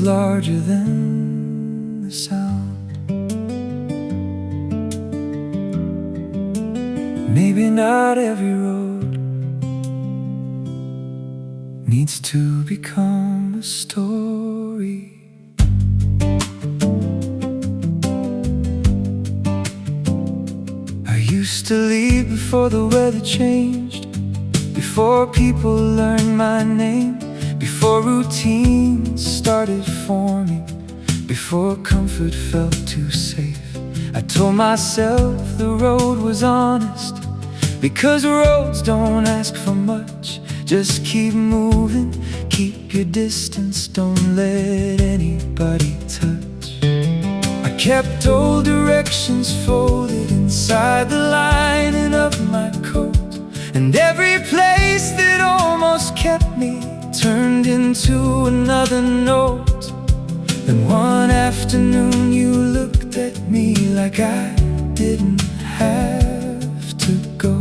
larger than the sound. Maybe not every road needs to become a story. I used to leave before the weather changed, before people learned my name, before routines started forming, before comfort felt too safe. I told myself the road was honest, because roads don't ask for much. Just keep moving, keep your distance, don't let anybody touch. I kept old directions folded inside the lining of my coat, and every place that almost kept me turned into another note. Then one afternoon you looked at me like I didn't have to go.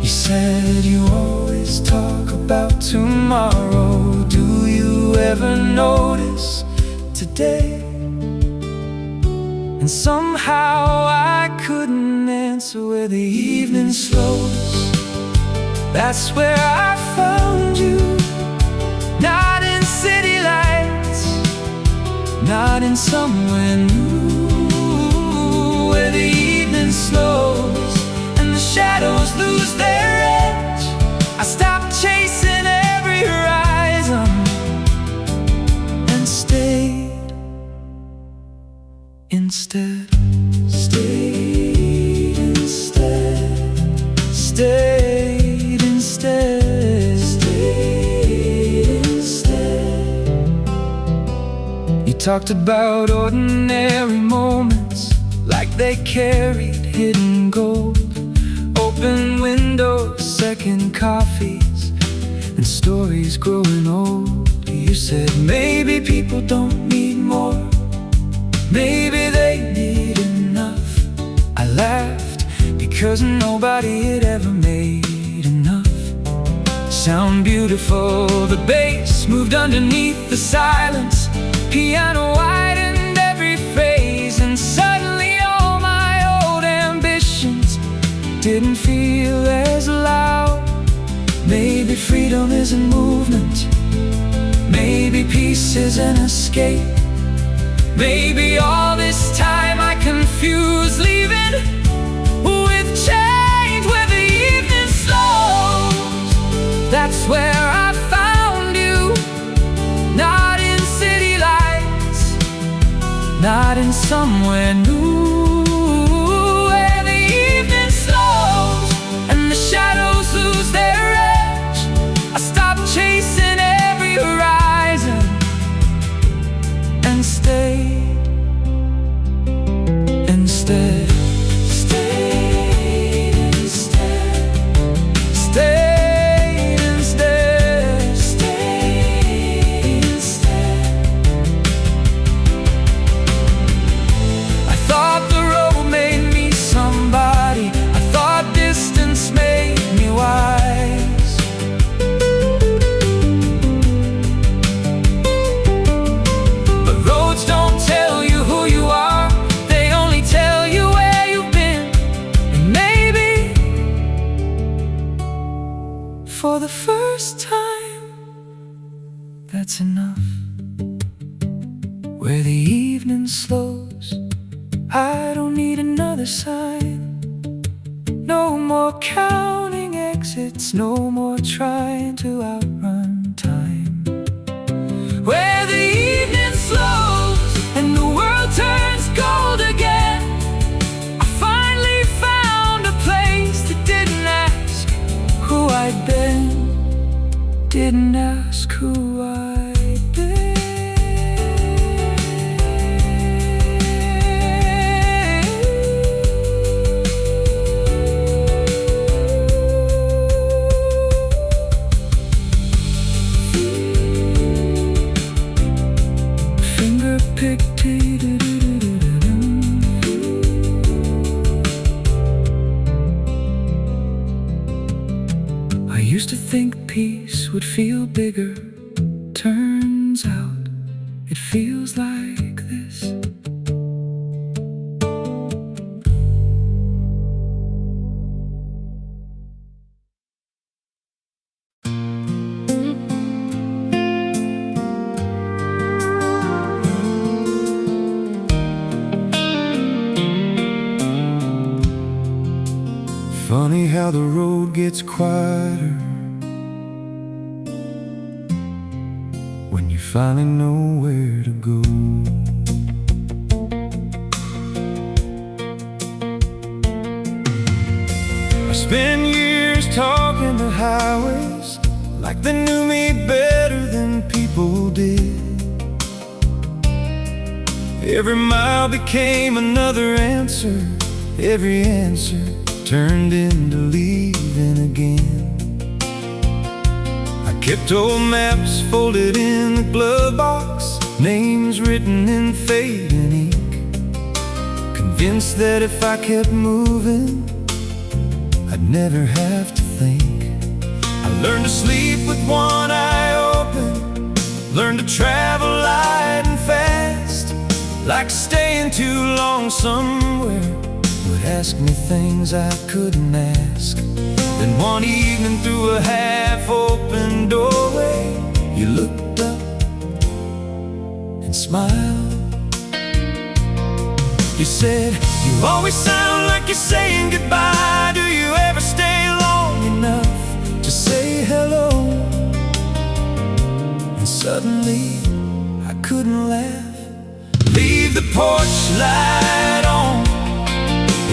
You said you always talk about tomorrow. Do you ever notice today? And somehow I couldn't answer where the evening slows. That's where I found you. Not in city lights, not in somewhere new, where the evening slows and the shadows lose their edge. I stopped chasing every horizon and stayed instead. Stayed instead. Stayed instead. Stayed instead. You talked about ordinary moments like they carried hidden gold. Open windows, second coffees, and stories growing old. You said maybe people don't need more, maybe they need enough. I laughed because nobody had ever made enough. Sound beautiful, the bass moved underneath the silence. Piano widened every phrase, and suddenly all my old ambitions didn't feel as loud. Maybe freedom is a movement, maybe peace is an escape. Maybe all this time I confuse leaving with change, where the evening slows. That's where I found you. Not in city lights, not in somewhere new, where the evening slows and the shadows lose their edge. I stopped chasing every horizon and stayed instead. Stayed instead. Stayed instead. Stayed instead. I thought the road made me somebody. I thought distance made me wise. But roads don't tell you who you are, they only tell you where you've been. And maybe for the first time, that's enough. Where the evening slows, I don't need another sign. No more counting exits, no more trying to outrun time. Where the evening slows and the world turns gold again, I finally found a place that didn't ask who I'd been, didn't ask who I'd been. I used to think peace would feel bigger, turn feels like this. Funny how the road gets quieter when you finally know where to go. I spent years talking to highways like they knew me better than people did. Every mile became another answer, every answer turned into leaving again. I kept old maps folded in the glove box, names written in fading ink, convinced that if I kept moving, I'd never have to think. I learned to sleep with one eye open, learned to travel light and fast, like staying too long somewhere would ask me things I couldn't ask. Then one evening through a half-open doorway, you looked up and smiled. You said, "You always sound like you're saying goodbye. Do you ever stay long enough to say hello?" And suddenly I couldn't laugh. Leave the porch light on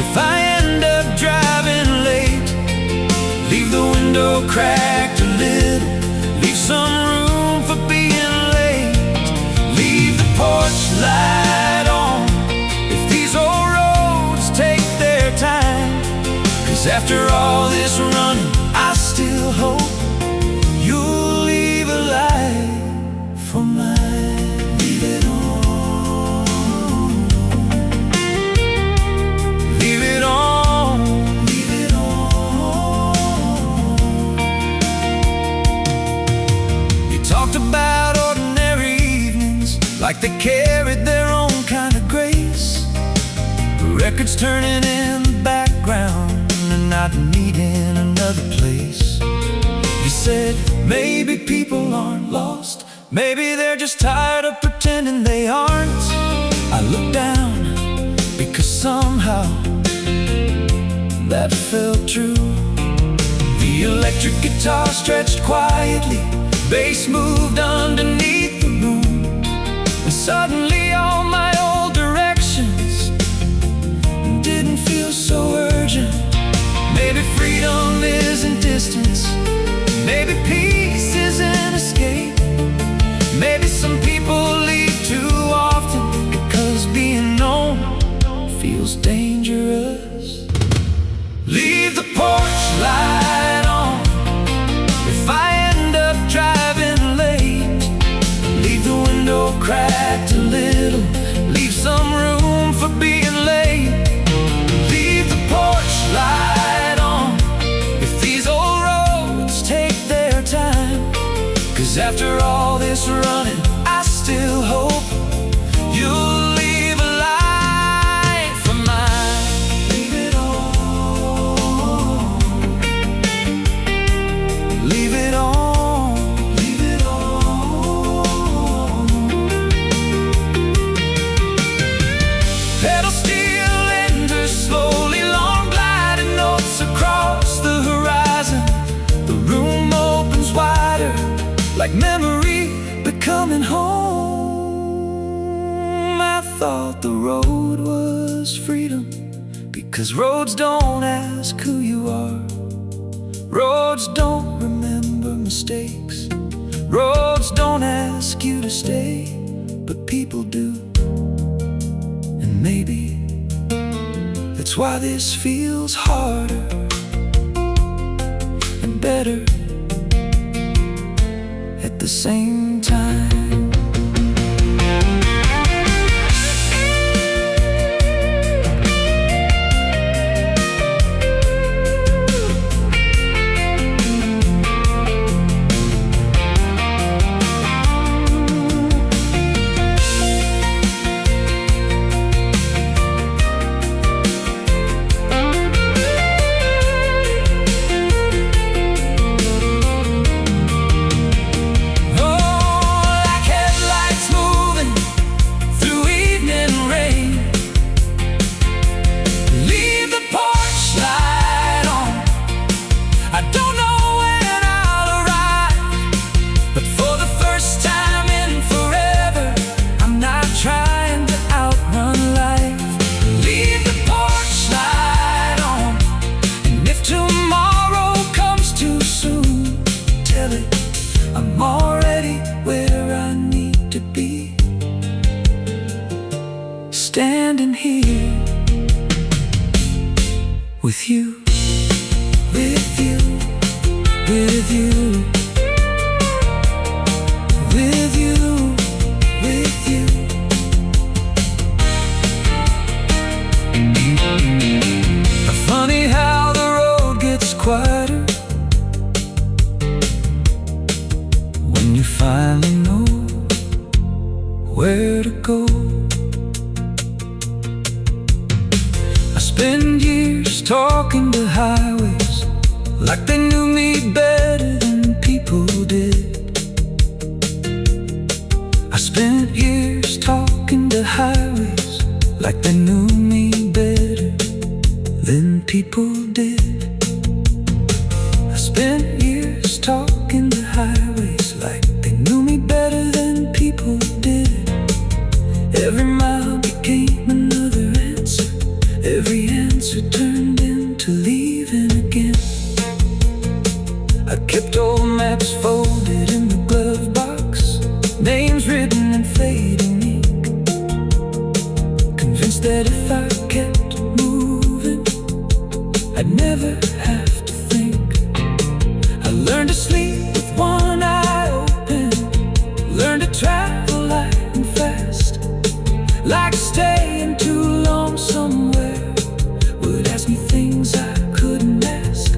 if I end up driving late. Leave the window cracked a little, leave some room for being late. Leave the porch light on if these old roads take their time. 'Cause after all this running, I still hope you'll leave a light for mine. Leave it on, leave it on, leave it on. You talked about ordinary evenings like they carried their own kind of grace. Records turning in the background and not needing another place. You said, maybe people aren't lost, maybe they're just tired of pretending they aren't. I looked down because somehow that felt true. The electric guitar stretched quietly, bass moved underneath the room, and suddenly all my old directions didn't feel so urgent. Maybe freedom isn't distance, maybe peace isn't escape. Maybe some people leave too often because being known feels dangerous. Leave the porch light on if I end up driving late. Leave the window cracked a little, leave some room for being late. Leave the porch light on if these old roads take their time. 'Cause after all this running, I still hope you'll leave a light for mine. Leave it on, leave it on, leave it on. Pedal steel enters slowly, long gliding notes across the horizon. The room opens wider, like memory becoming home. I thought the road was freedom, because roads don't ask who you are. Roads don't remember mistakes. Roads don't ask you to stay, but people do. And maybe that's why this feels harder and better at the same time. standing here with you, with you, with you, with you, with you. Funny how the road gets quieter when you finally know where to go. I spend years talking to highways like they knew me better than people did. I spent years talking to highways like they knew me better than people did. I spent years talking to highways like they knew me better than people did. Every mile became another answer. Every answer turned into leaving again. I kept old maps folded in the glove box, names written in fading ink, convinced that if I kept moving, I'd never have to think. I learned to sleep with one eye open, learned to travel light and fast, like staying too long somewhere would ask me things I couldn't ask.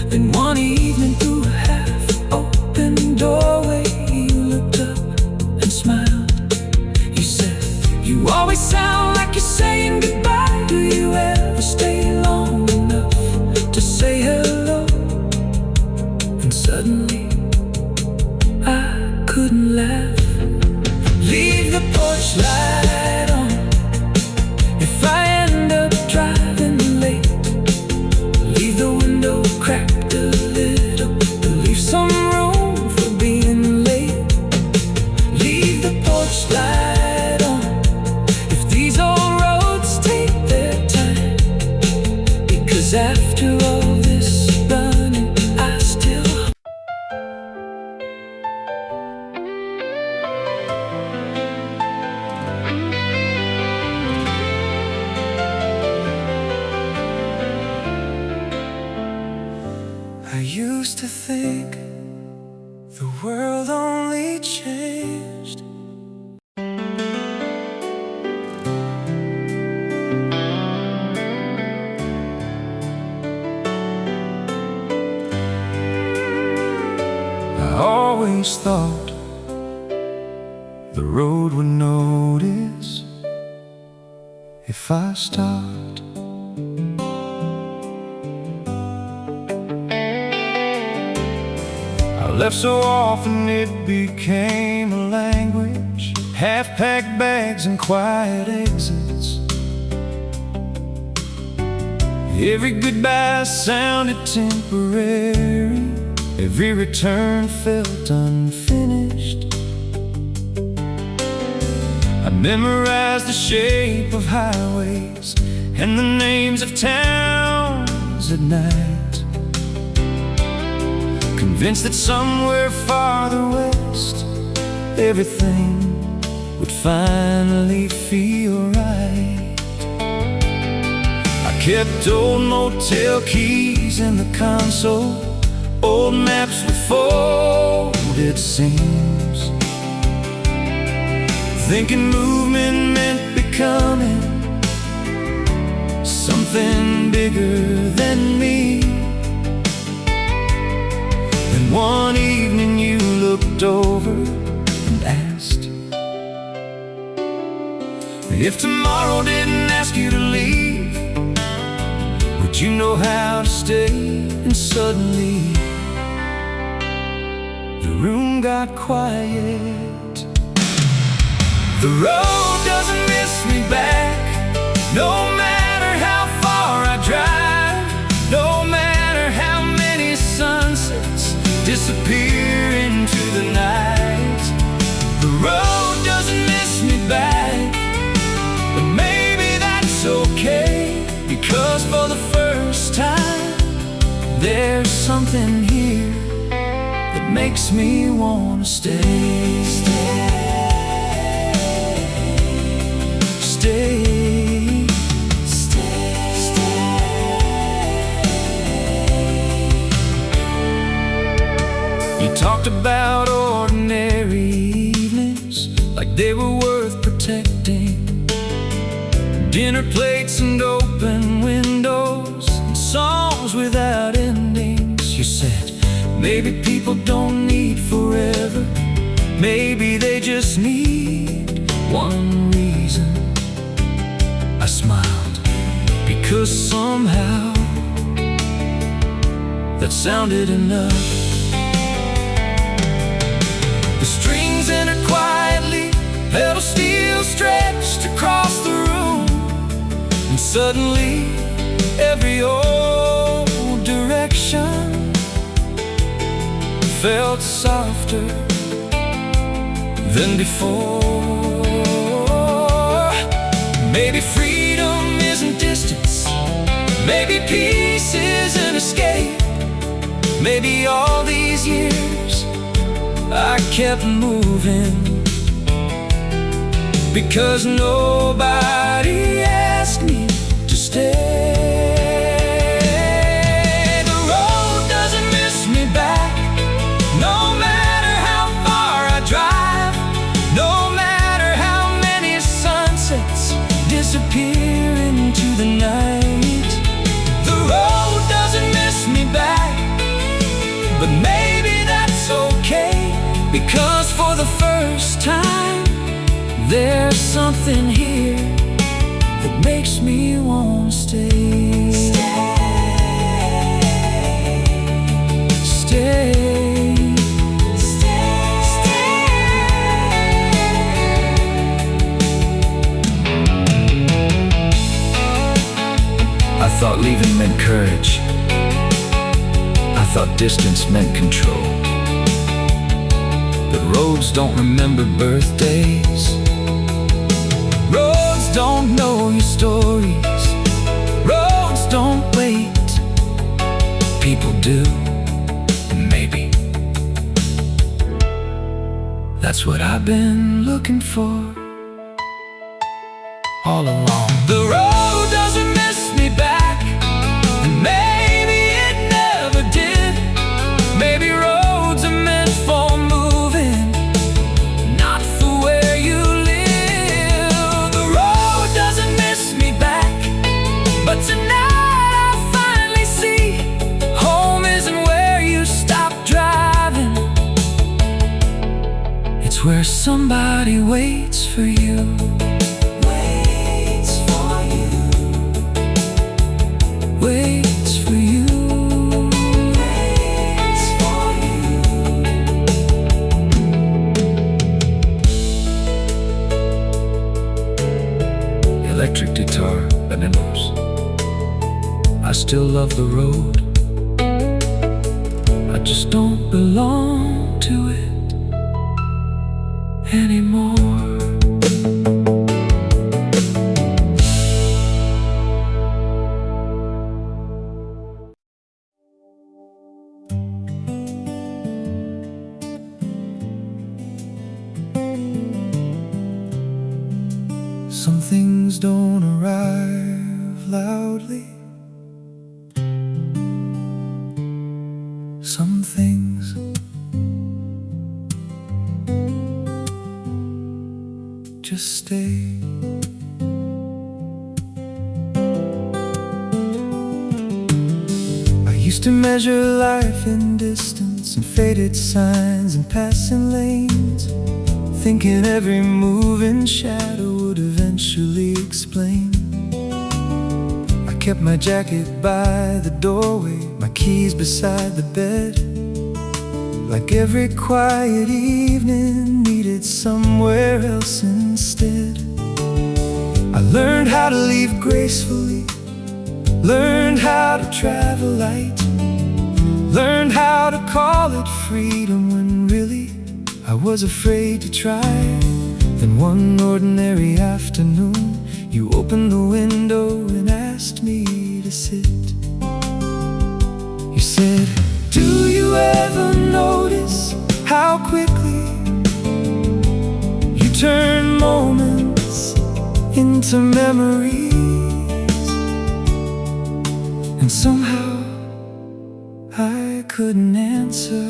Then one evening through a half-open doorway, you looked up and smiled. You said, "You always sound like you're saying goodbye. Do you ever stay long enough to say hello?" And suddenly I couldn't laugh. Leave the porch light on if I end up driving late. Leave the window cracked a little, but leave some room for being late. Leave the porch light on if these old roads take their time, because after all this running, I still I used to think the world only changed. I always thought the road would notice if I stopped. I left so often it became a language, half-packed bags and quiet exits. Every goodbye sounded temporary, every return felt unfinished. I memorized the shape of highways and the names of towns at night, convinced that somewhere farther west everything would finally feel right. I kept old motel keys in the console, old maps with folded seams, thinking movement meant becoming something bigger than me. Then one evening you looked over and asked if tomorrow didn't ask you to leave, would you know how to stay? And suddenly the room got quiet. The road doesn't miss me back, no matter how far I drive, no matter how many sunsets disappear into the night. The road doesn't miss me back, but maybe that's okay, because for the first time there's something here that makes me wanna stay. Stay. Maybe people don't need forever. Maybe they just need one reason. I smiled because somehow that sounded enough. The strings entered quietly, pedal steel stretched across the room, and suddenly every old direction felt softer than before. Maybe freedom isn't distance, maybe peace isn't escape. Maybe all these years I kept moving because nobody asked me to stay. The road doesn't miss me back, no matter how far I drive, no matter how many sunsets disappear into the night. The road doesn't miss me back, but maybe that's okay, because for the first time there's something here that makes me want to stay. Stay. I thought leaving meant courage. I thought distance meant control. But roads don't remember birthdays. Roads don't know your stories. Roads don't wait. People do, and maybe that's what I've been looking for all along. The road doesn't miss me back, and maybe it never did. Maybe roads are meant for moving, not for where you live. The road doesn't miss me back, but tonight I finally see home isn't where you stop driving. It's where somebody waits for you. Waits for you. Waits for you. Waits for you. Electric guitar, bananas. I still love the road. I just don't belong to it anymore. Some things don't arrive loudly. Some things just stay. I used to measure life in distance and faded signs and passing lanes, thinking every moving shadow would eventually explain. I kept my jacket by the doorway, my keys beside the bed, like every quiet evening needed somewhere else instead. I learned how to leave gracefully, learned how to travel light, learned how to call it freedom when really I was afraid to try. Then one ordinary afternoon, you opened the window and asked me to sit. You said, do you ever notice how quickly you turn moments into memories? And somehow I couldn't answer.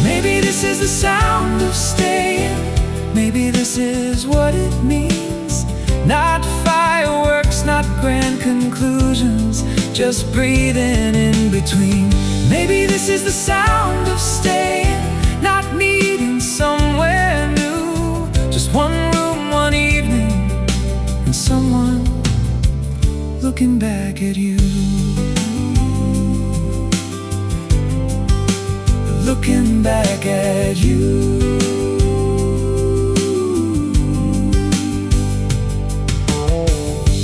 Maybe this is the sound of staying. Maybe this is what it means. Not fireworks, not grand conclusions, just breathing in between. Maybe this is the sound of staying, not needing somewhere new. Just one room, one evening, and someone looking back at you. Looking back at you.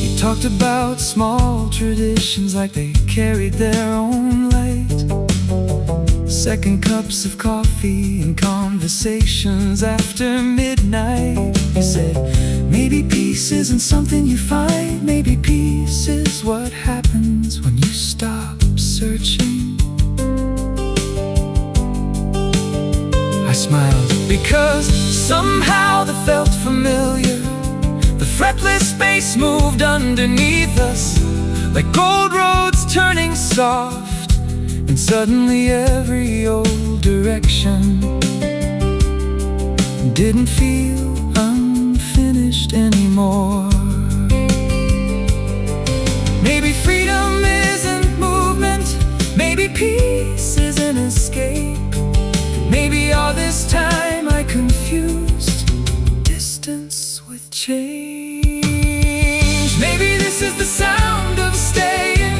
You talked about small traditions like they carried their own light. Second cups of coffee and conversations after midnight. You said, maybe peace isn't something you find. Maybe peace is what happens when you stop searching. I smiled because somehow that felt familiar. The fretless space moved underneath us, like gold roads turning soft. And suddenly every old direction didn't feel unfinished anymore. Maybe freedom isn't movement, maybe peace is an escape. Maybe all this time I confused distance with change. Maybe this is the sound of staying.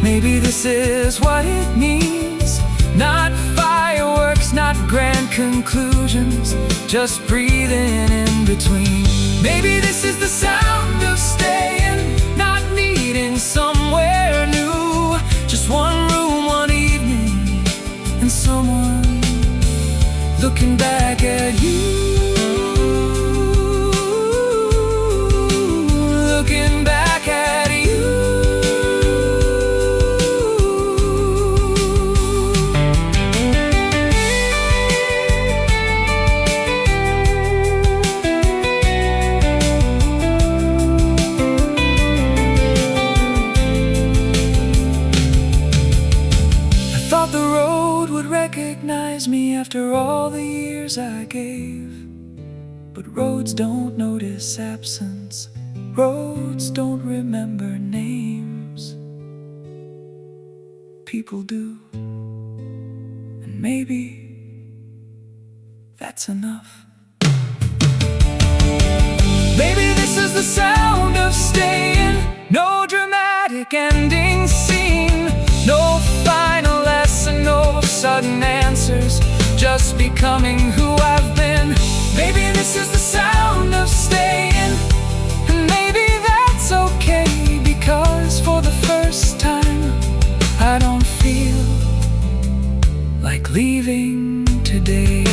Maybe this is what it means. Not fireworks, not grand conclusions, just breathing in between. Maybe this is the sound of staying, not needing somewhere new. Just one room, one evening, and someone looking back at you. Looking back at you. I thought the road would recognize me after all the years I gave. But roads don't notice absence. Roads don't remember names. People do. And maybe that's enough. Maybe this is the sound of staying. No dramatic ending scene, no final lesson, no sudden answers, just becoming who I've been. Maybe this is the sound of staying, and maybe that's okay, because for the first time I don't feel like leaving today.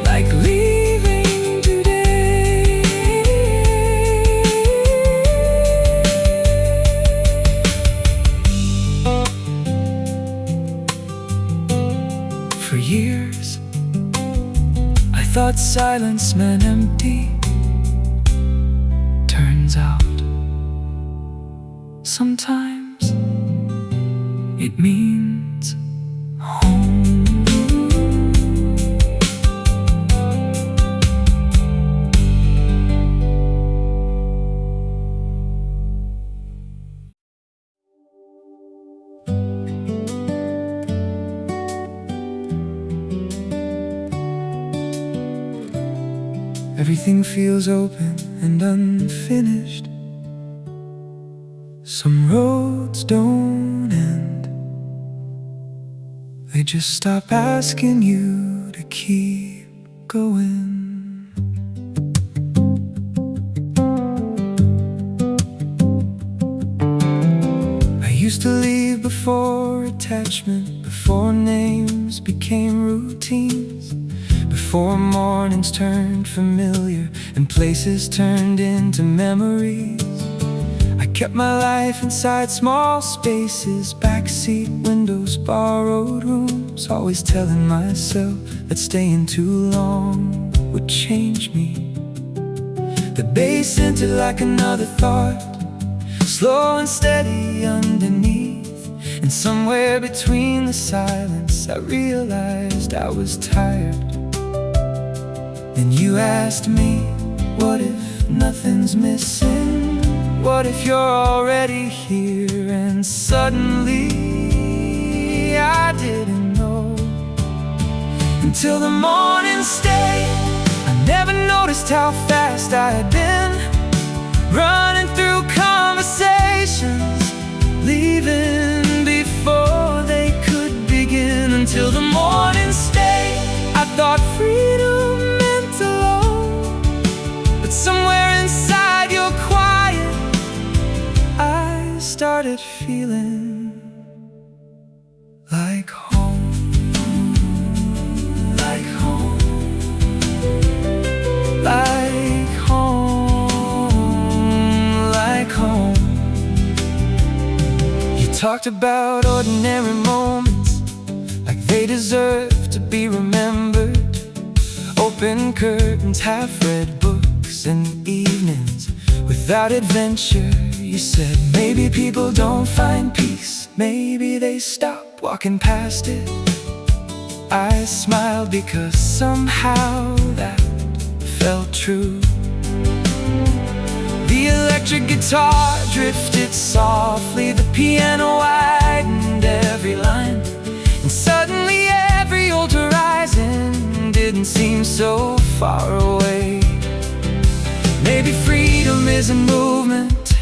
Like leaving today. For years I thought silence meant empty. Turns out sometimes it means home. Everything feels open and unfinished. Some roads don't end, they just stop asking you to keep going. I used to leave before attachment, before names became routines, before mornings turned familiar and places turned into memories. I kept my life inside small spaces, backseat windows, borrowed rooms, always telling myself that staying too long would change me. The bass entered like another thought, slow and steady underneath, and somewhere between the silence I realized I was tired. Then you asked me, what if nothing's missing? What if you're already here and suddenly I didn't know? Until the morning stayed, I never noticed how fast I had been, running through conversations, leaving before they could begin. Until the morning stayed, I thought freedom meant alone, but somewhere inside your quiet, I started feeling like home, like home, like home, like home. You talked about ordinary moments like they deserve to be remembered. Open curtains, half-read books, and evenings without adventure. You said maybe people don't find peace, maybe they stop walking past it. I smiled because somehow that felt true. The electric guitar drifted softly, the piano widened every line, and suddenly every old horizon didn't seem so far away. Maybe freedom isn't movement,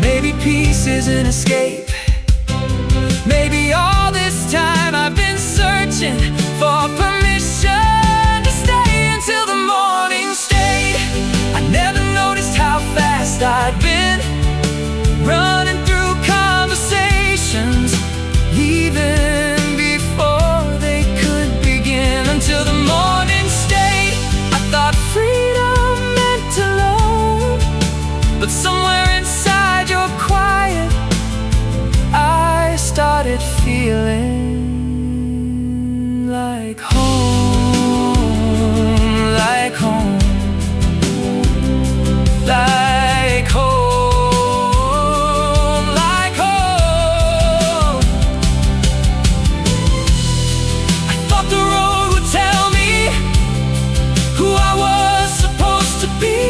maybe peace is an escape. Maybe all this time I've been searching for permission to stay. Until the morning stayed, I never noticed how fast I'd been, running through conversations, even before they could begin. Until the morning stayed, I thought freedom meant alone, but somewhere inside your quiet, I started feeling like home, like home, like home, like home. I thought the road would tell me who I was supposed to be,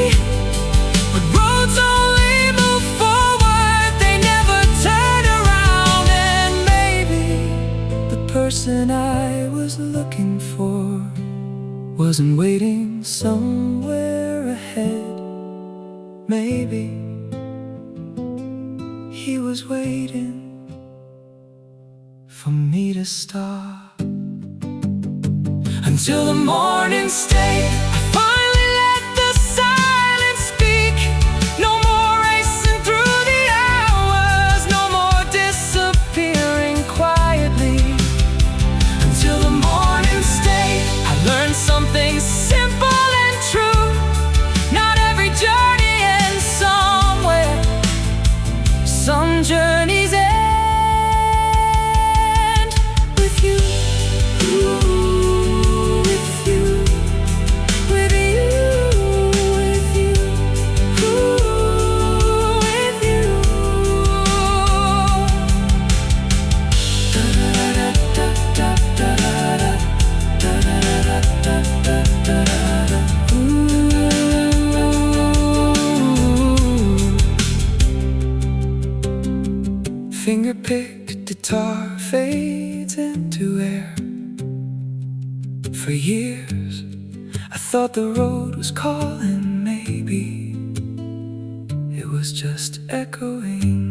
but roads only move forward, they never turn around. And maybe the person I was looking for wasn't waiting somewhere ahead. Maybe he was waiting for me to stop. Until the morning stayed, I finally let the silence speak. No more racing through the hours, no more disappearing quietly. Until the morning stayed, I learned something simple and true. Not every journey ends somewhere, some journeys end with you. With you, with you, with you, with you. Finger-picked guitar fades into air. For years, I thought the road was calling. Maybe it was just echoing.